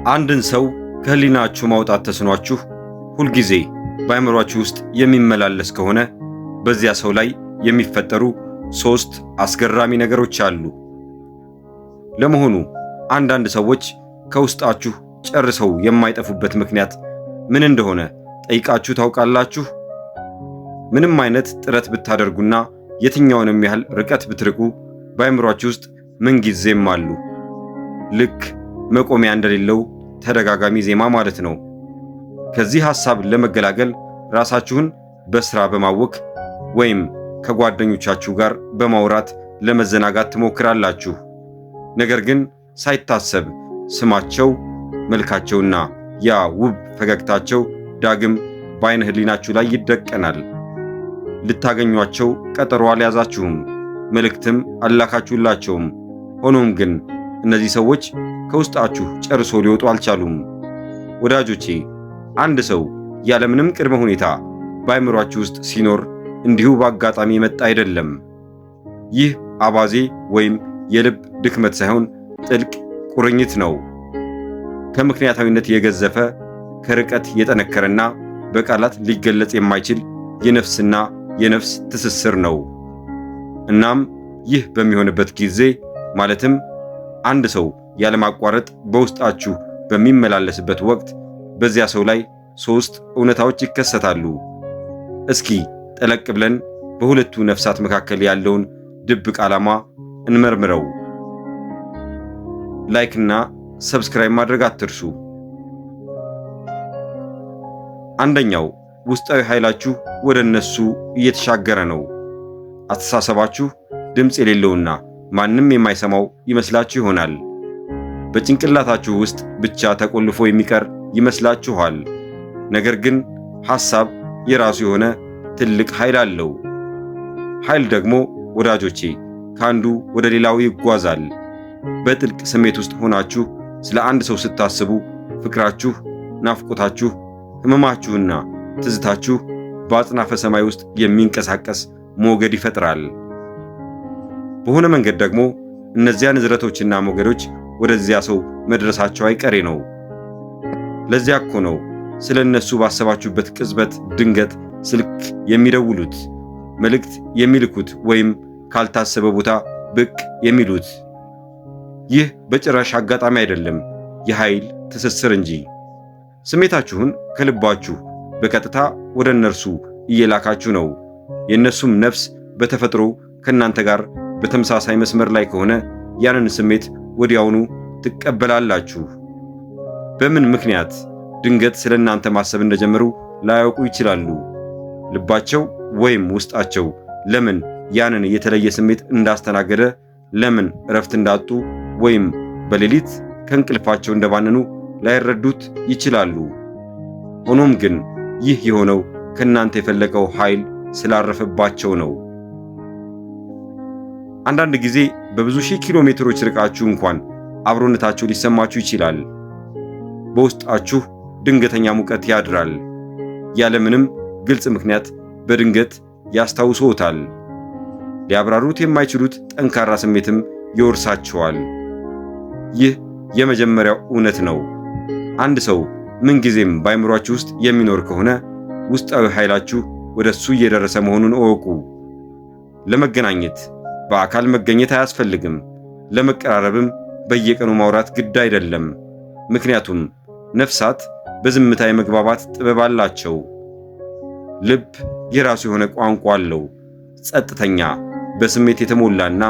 አንድን ሰው ከህሊናችሁ ማውጣት ተስኗችሁ ሁልጊዜ በአእምሯችሁ ውስጥ የሚመላለስ ከሆነ በዚያ ሰው ላይ የሚፈጠሩ 3 አስገራሚ ነገሮች አሉ። ለመሆኑ አንዳንድ ሰዎች ከውስጣችሁ ጨርሰው የማይጠፉበት ምክንያት ምን እንደሆነ ጠይቃችሁ ታውቃላችሁ? ምንም አይነት ጥረት ብታደርጉና የትኛውንም ያህል ርቀት ብትርቁ በአእምሯችሁ ውስጥ ምንጊዜም አሉ። ልክ መቆሚያ እንደሌለው ተደጋጋሚ ዜማ ማለት ነው። ከዚህ ሐሳብ ለመገላገል ራሳችሁን በስራ በማወክ ወይም ከጓደኞቻችሁ ጋር በማውራት ለመዘናጋት ትሞክራላችሁ። ነገር ግን ሳይታሰብ ስማቸው፣ መልካቸውና ያ ውብ ፈገግታቸው ዳግም በዓይነ ህሊናችሁ ላይ ይደቀናል። ልታገኟቸው ቀጠሮ አልያዛችሁም፣ መልእክትም አላካችሁላቸውም። ሆኖም ግን እነዚህ ሰዎች ከውስጣችሁ ጨርሶ ሊወጡ አልቻሉም። ወዳጆቼ፣ አንድ ሰው ያለምንም ቅድመ ሁኔታ በአእምሯችሁ ውስጥ ሲኖር እንዲሁ በአጋጣሚ የመጣ አይደለም። ይህ አባዜ ወይም የልብ ድክመት ሳይሆን ጥልቅ ቁርኝት ነው። ከምክንያታዊነት የገዘፈ ከርቀት የጠነከረና በቃላት ሊገለጽ የማይችል የነፍስና የነፍስ ትስስር ነው። እናም ይህ በሚሆንበት ጊዜ ማለትም አንድ ሰው ያለማቋረጥ በውስጣችሁ በሚመላለስበት ወቅት በዚያ ሰው ላይ 3 እውነታዎች ይከሰታሉ። እስኪ ጠለቅ ብለን በሁለቱ ነፍሳት መካከል ያለውን ድብቅ ዓላማ እንመርምረው። ላይክና ሰብስክራይብ ማድረግ አትርሱ። አንደኛው ውስጣዊ ኃይላችሁ ወደ እነሱ እየተሻገረ ነው። አስተሳሰባችሁ ድምፅ የሌለውና ማንም የማይሰማው ይመስላችሁ ይሆናል። በጭንቅላታችሁ ውስጥ ብቻ ተቆልፎ የሚቀር ይመስላችኋል። ነገር ግን ሐሳብ የራሱ የሆነ ትልቅ ኃይል አለው። ኃይል ደግሞ ወዳጆቼ ከአንዱ ወደ ሌላው ይጓዛል። በጥልቅ ስሜት ውስጥ ሆናችሁ ስለ አንድ ሰው ስታስቡ ፍቅራችሁ፣ ናፍቆታችሁ፣ ሕመማችሁና ትዝታችሁ በአጽናፈ ሰማይ ውስጥ የሚንቀሳቀስ ሞገድ ይፈጥራል። በሆነ መንገድ ደግሞ እነዚያ ንዝረቶችና ሞገዶች ወደዚያ ሰው መድረሳቸው አይቀሬ ነው። ለዚያ እኮ ነው ስለ እነሱ ባሰባችሁበት ቅጽበት ድንገት ስልክ የሚደውሉት፣ መልእክት የሚልኩት ወይም ካልታሰበ ቦታ ብቅ የሚሉት። ይህ በጭራሽ አጋጣሚ አይደለም፣ የኃይል ትስስር እንጂ። ስሜታችሁን ከልባችሁ በቀጥታ ወደ እነርሱ እየላካችሁ ነው። የእነሱም ነፍስ በተፈጥሮ ከእናንተ ጋር በተመሳሳይ መስመር ላይ ከሆነ ያንን ስሜት ወዲያውኑ ትቀበላላችሁ። በምን ምክንያት ድንገት ስለ እናንተ ማሰብ እንደጀመሩ ላያውቁ ይችላሉ። ልባቸው ወይም ውስጣቸው ለምን ያንን የተለየ ስሜት እንዳስተናገደ፣ ለምን እረፍት እንዳጡ ወይም በሌሊት ከእንቅልፋቸው እንደባነኑ ላይረዱት ይችላሉ። ሆኖም ግን ይህ የሆነው ከእናንተ የፈለቀው ኃይል ስላረፈባቸው ነው። አንዳንድ ጊዜ በብዙ ሺህ ኪሎ ሜትሮች ርቃችሁ እንኳን አብሮነታቸው ሊሰማችሁ ይችላል። በውስጣችሁ ድንገተኛ ሙቀት ያድራል። ያለምንም ግልጽ ምክንያት በድንገት ያስታውሶታል። ሊያብራሩት የማይችሉት ጠንካራ ስሜትም ይወርሳችኋል። ይህ የመጀመሪያው እውነት ነው። አንድ ሰው ምንጊዜም በአእምሯችሁ ውስጥ የሚኖር ከሆነ ውስጣዊ ኃይላችሁ ወደ እሱ እየደረሰ መሆኑን እወቁ። ለመገናኘት በአካል መገኘት አያስፈልግም። ለመቀራረብም በየቀኑ ማውራት ግድ አይደለም። ምክንያቱም ነፍሳት በዝምታ የመግባባት ጥበብ አላቸው። ልብ የራሱ የሆነ ቋንቋ አለው። ጸጥተኛ፣ በስሜት የተሞላና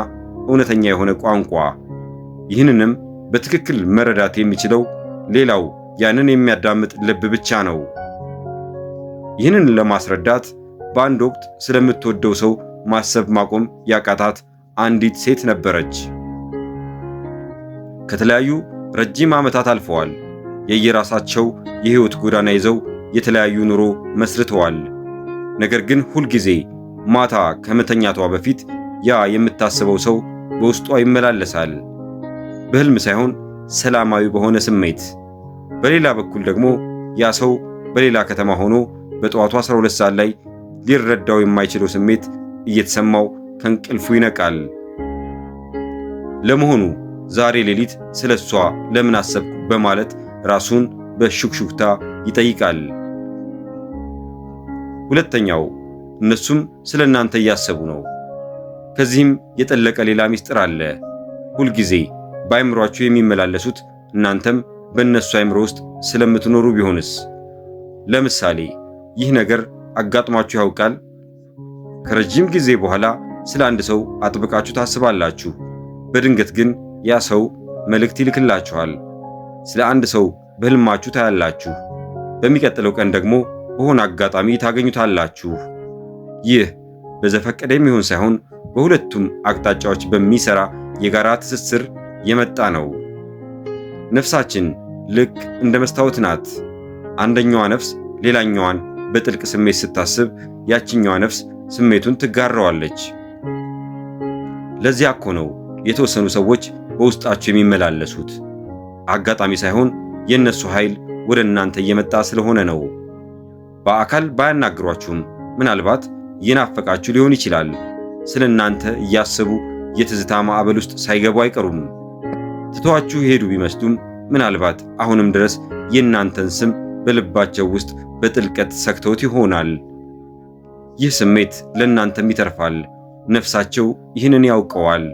እውነተኛ የሆነ ቋንቋ። ይህንንም በትክክል መረዳት የሚችለው ሌላው ያንን የሚያዳምጥ ልብ ብቻ ነው። ይህንን ለማስረዳት በአንድ ወቅት ስለምትወደው ሰው ማሰብ ማቆም ያቃታት አንዲት ሴት ነበረች። ከተለያዩ ረጅም ዓመታት አልፈዋል። የየራሳቸው የሕይወት ጎዳና ይዘው የተለያዩ ኑሮ መስርተዋል። ነገር ግን ሁልጊዜ ማታ ከመተኛቷ በፊት ያ የምታስበው ሰው በውስጧ ይመላለሳል። በሕልም ሳይሆን ሰላማዊ በሆነ ስሜት። በሌላ በኩል ደግሞ ያ ሰው በሌላ ከተማ ሆኖ በጠዋቱ 12 ሰዓት ላይ ሊረዳው የማይችለው ስሜት እየተሰማው ከእንቅልፉ ይነቃል። ለመሆኑ ዛሬ ሌሊት ስለሷ ለምን አሰብኩ በማለት ራሱን በሹክሹክታ ይጠይቃል። ሁለተኛው እነሱም ስለ እናንተ እያሰቡ ነው። ከዚህም የጠለቀ ሌላ ምስጢር አለ። ሁልጊዜ በአእምሯችሁ የሚመላለሱት እናንተም በእነሱ አእምሮ ውስጥ ስለምትኖሩ ቢሆንስ? ለምሳሌ ይህ ነገር አጋጥሟችሁ ያውቃል? ከረጅም ጊዜ በኋላ ስለ አንድ ሰው አጥብቃችሁ ታስባላችሁ። በድንገት ግን ያ ሰው መልእክት ይልክላችኋል። ስለ አንድ ሰው በሕልማችሁ ታያላችሁ። በሚቀጥለው ቀን ደግሞ በሆነ አጋጣሚ ታገኙታላችሁ። ይህ በዘፈቀደ የሚሆን ሳይሆን በሁለቱም አቅጣጫዎች በሚሰራ የጋራ ትስስር የመጣ ነው። ነፍሳችን ልክ እንደ መስታወት ናት። አንደኛዋ ነፍስ ሌላኛዋን በጥልቅ ስሜት ስታስብ፣ ያችኛዋ ነፍስ ስሜቱን ትጋራዋለች። ለዚያ እኮ ነው የተወሰኑ ሰዎች በውስጣችሁ የሚመላለሱት። አጋጣሚ ሳይሆን የእነሱ ኃይል ወደ እናንተ እየመጣ ስለሆነ ነው። በአካል ባያናግሯችሁም ምናልባት እየናፈቃችሁ ሊሆን ይችላል። ስለ እናንተ እያሰቡ የትዝታ ማዕበል ውስጥ ሳይገቡ አይቀሩም። ትተዋችሁ የሄዱ ቢመስሉም ምናልባት አሁንም ድረስ የእናንተን ስም በልባቸው ውስጥ በጥልቀት ሰክተውት ይሆናል። ይህ ስሜት ለእናንተም ይተርፋል። ነፍሳቸው ይህንን ያውቀዋል።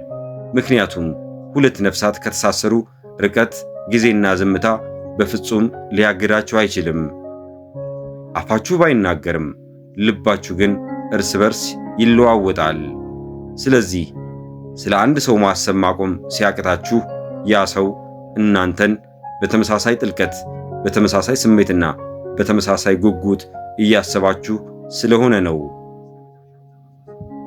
ምክንያቱም ሁለት ነፍሳት ከተሳሰሩ ርቀት፣ ጊዜና ዝምታ በፍጹም ሊያግዳቸው አይችልም። አፋችሁ ባይናገርም ልባችሁ ግን እርስ በርስ ይለዋወጣል። ስለዚህ ስለ አንድ ሰው ማሰብ ማቆም ሲያቅታችሁ ያ ሰው እናንተን በተመሳሳይ ጥልቀት፣ በተመሳሳይ ስሜትና በተመሳሳይ ጉጉት እያሰባችሁ ስለሆነ ነው።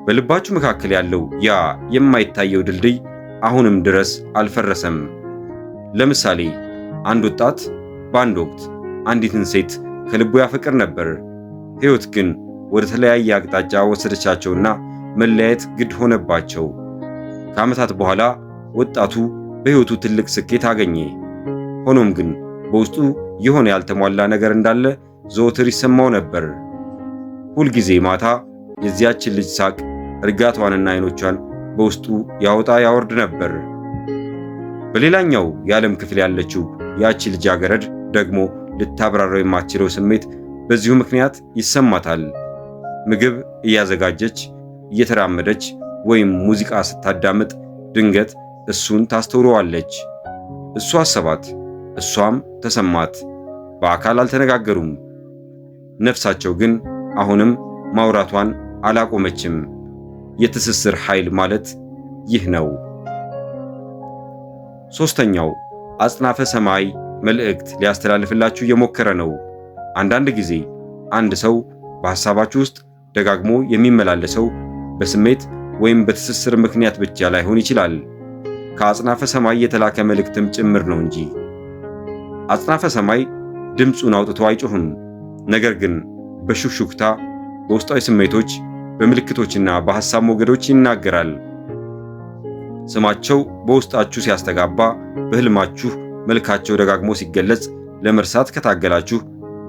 በልባችሁ መካከል ያለው ያ የማይታየው ድልድይ አሁንም ድረስ አልፈረሰም። ለምሳሌ አንድ ወጣት በአንድ ወቅት አንዲትን ሴት ከልቡ ያፈቅር ነበር። ሕይወት ግን ወደ ተለያየ አቅጣጫ ወሰደቻቸውና መለያየት ግድ ሆነባቸው። ከዓመታት በኋላ ወጣቱ በሕይወቱ ትልቅ ስኬት አገኘ። ሆኖም ግን በውስጡ የሆነ ያልተሟላ ነገር እንዳለ ዘወትር ይሰማው ነበር። ሁልጊዜ ማታ የዚያችን ልጅ ሳቅ፣ እርጋቷንና ዓይኖቿን በውስጡ ያወጣ ያወርድ ነበር። በሌላኛው የዓለም ክፍል ያለችው ያቺ ልጃገረድ ደግሞ ልታብራራው የማትችለው ስሜት በዚሁ ምክንያት ይሰማታል። ምግብ እያዘጋጀች እየተራመደች ወይም ሙዚቃ ስታዳምጥ ድንገት እሱን ታስተውለዋለች። እሱ አሰባት፣ እሷም ተሰማት። በአካል አልተነጋገሩም። ነፍሳቸው ግን አሁንም ማውራቷን አላቆመችም። የትስስር ኃይል ማለት ይህ ነው። ሦስተኛው አጽናፈ ሰማይ መልእክት ሊያስተላልፍላችሁ እየሞከረ ነው። አንዳንድ ጊዜ አንድ ሰው በሐሳባችሁ ውስጥ ደጋግሞ የሚመላለሰው በስሜት ወይም በትስስር ምክንያት ብቻ ላይሆን ይችላል፣ ከአጽናፈ ሰማይ የተላከ መልእክትም ጭምር ነው እንጂ። አጽናፈ ሰማይ ድምፁን አውጥቶ አይጮህም፣ ነገር ግን በሹክሹክታ በውስጣዊ ስሜቶች፣ በምልክቶችና በሐሳብ ሞገዶች ይናገራል። ስማቸው በውስጣችሁ ሲያስተጋባ፣ በሕልማችሁ መልካቸው ደጋግሞ ሲገለጽ ለመርሳት ከታገላችሁ፣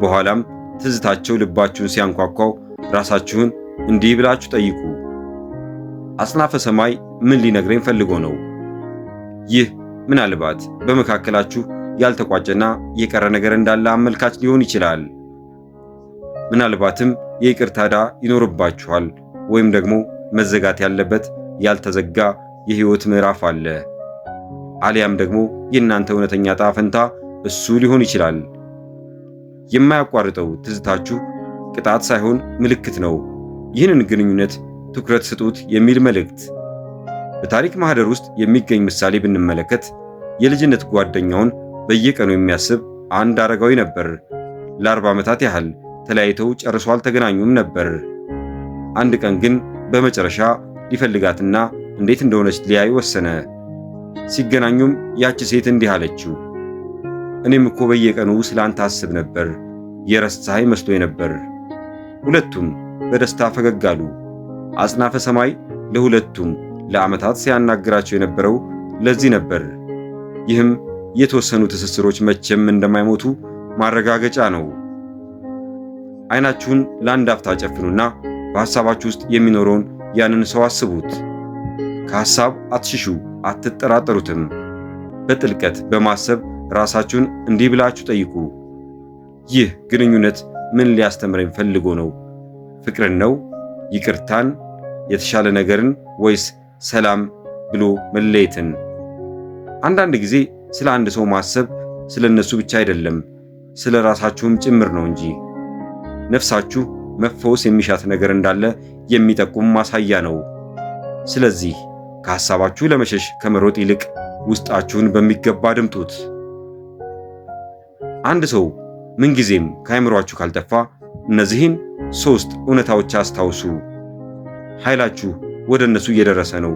በኋላም ትዝታቸው ልባችሁን ሲያንኳኳው ራሳችሁን እንዲህ ብላችሁ ጠይቁ፣ አጽናፈ ሰማይ ምን ሊነግረኝ ፈልጎ ነው? ይህ ምናልባት በመካከላችሁ ያልተቋጨና የቀረ ነገር እንዳለ አመልካች ሊሆን ይችላል። ምናልባትም የይቅርታ ዕዳ ይኖርባችኋል፣ ወይም ደግሞ መዘጋት ያለበት ያልተዘጋ የሕይወት ምዕራፍ አለ። አሊያም ደግሞ የእናንተ እውነተኛ ዕጣ ፈንታ እሱ ሊሆን ይችላል። የማያቋርጠው ትዝታችሁ ቅጣት ሳይሆን ምልክት ነው። ይህንን ግንኙነት ትኩረት ስጡት የሚል መልእክት። በታሪክ ማህደር ውስጥ የሚገኝ ምሳሌ ብንመለከት የልጅነት ጓደኛውን በየቀኑ የሚያስብ አንድ አረጋዊ ነበር። ለ40 ዓመታት ያህል ተለያይተው ጨርሶ አልተገናኙም ነበር። አንድ ቀን ግን በመጨረሻ ሊፈልጋትና እንዴት እንደሆነች ሊያይ ወሰነ። ሲገናኙም ያቺ ሴት እንዲህ አለችው፣ እኔም እኮ በየቀኑ ስላንተ አስብ ነበር፣ የረሳኸኝ መስሎኝ ነበር። ሁለቱም በደስታ ፈገግ አሉ። አጽናፈ ሰማይ ለሁለቱም ለዓመታት ሲያናግራቸው የነበረው ለዚህ ነበር። ይህም የተወሰኑ ትስስሮች መቼም እንደማይሞቱ ማረጋገጫ ነው። ዓይናችሁን ለአንድ አፍታ ጨፍኑና በሐሳባችሁ ውስጥ የሚኖረውን ያንን ሰው አስቡት። ከሐሳብ አትሽሹ፣ አትጠራጠሩትም። በጥልቀት በማሰብ ራሳችሁን እንዲህ ብላችሁ ጠይቁ። ይህ ግንኙነት ምን ሊያስተምረኝ ፈልጎ ነው? ፍቅርን ነው? ይቅርታን? የተሻለ ነገርን? ወይስ ሰላም ብሎ መለየትን? አንዳንድ ጊዜ ስለ አንድ ሰው ማሰብ ስለ እነሱ ብቻ አይደለም፣ ስለ ራሳችሁም ጭምር ነው እንጂ። ነፍሳችሁ መፈወስ የሚሻት ነገር እንዳለ የሚጠቁም ማሳያ ነው። ስለዚህ ከሐሳባችሁ ለመሸሽ ከመሮጥ ይልቅ ውስጣችሁን በሚገባ አድምጡት። አንድ ሰው ምንጊዜም ከአእምሯችሁ ካልጠፋ እነዚህን 3 እውነታዎች አስታውሱ። ኃይላችሁ ወደ እነሱ እየደረሰ ነው።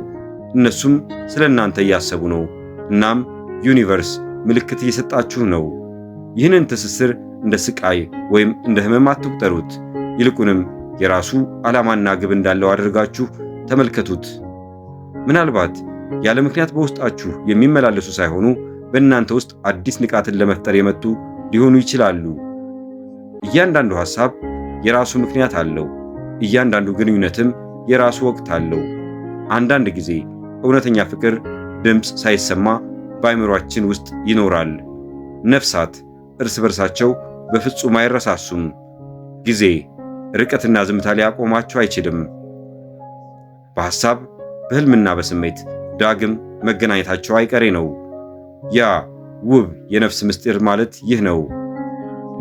እነሱም ስለ እናንተ እያሰቡ ነው። እናም ዩኒቨርስ ምልክት እየሰጣችሁ ነው። ይህንን ትስስር እንደ ስቃይ ወይም እንደ ሕመም አትቁጠሩት። ይልቁንም የራሱ ዓላማና ግብ እንዳለው አድርጋችሁ ተመልከቱት። ምናልባት ያለ ምክንያት በውስጣችሁ የሚመላለሱ ሳይሆኑ በእናንተ ውስጥ አዲስ ንቃትን ለመፍጠር የመጡ ሊሆኑ ይችላሉ። እያንዳንዱ ሐሳብ የራሱ ምክንያት አለው። እያንዳንዱ ግንኙነትም የራሱ ወቅት አለው። አንዳንድ ጊዜ እውነተኛ ፍቅር ድምፅ ሳይሰማ በአእምሯችን ውስጥ ይኖራል። ነፍሳት እርስ በርሳቸው በፍጹም አይረሳሱም። ጊዜ፣ ርቀትና ዝምታ ሊያቆማቸው አይችልም። በሐሳብ በሕልምና በስሜት ዳግም መገናኘታቸው አይቀሬ ነው። ያ ውብ የነፍስ ምስጢር ማለት ይህ ነው።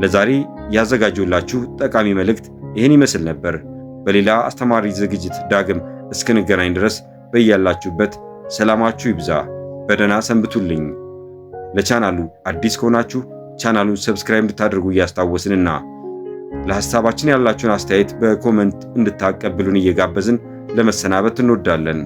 ለዛሬ ያዘጋጀሁላችሁ ጠቃሚ መልእክት ይህን ይመስል ነበር። በሌላ አስተማሪ ዝግጅት ዳግም እስክንገናኝ ድረስ በያላችሁበት ሰላማችሁ ይብዛ። በደህና ሰንብቱልኝ። ለቻናሉ አዲስ ከሆናችሁ ቻናሉን ሰብስክራይብ እንድታደርጉ እያስታወስንና ለሐሳባችን ያላችሁን አስተያየት በኮመንት እንድታቀብሉን እየጋበዝን ለመሰናበት እንወዳለን።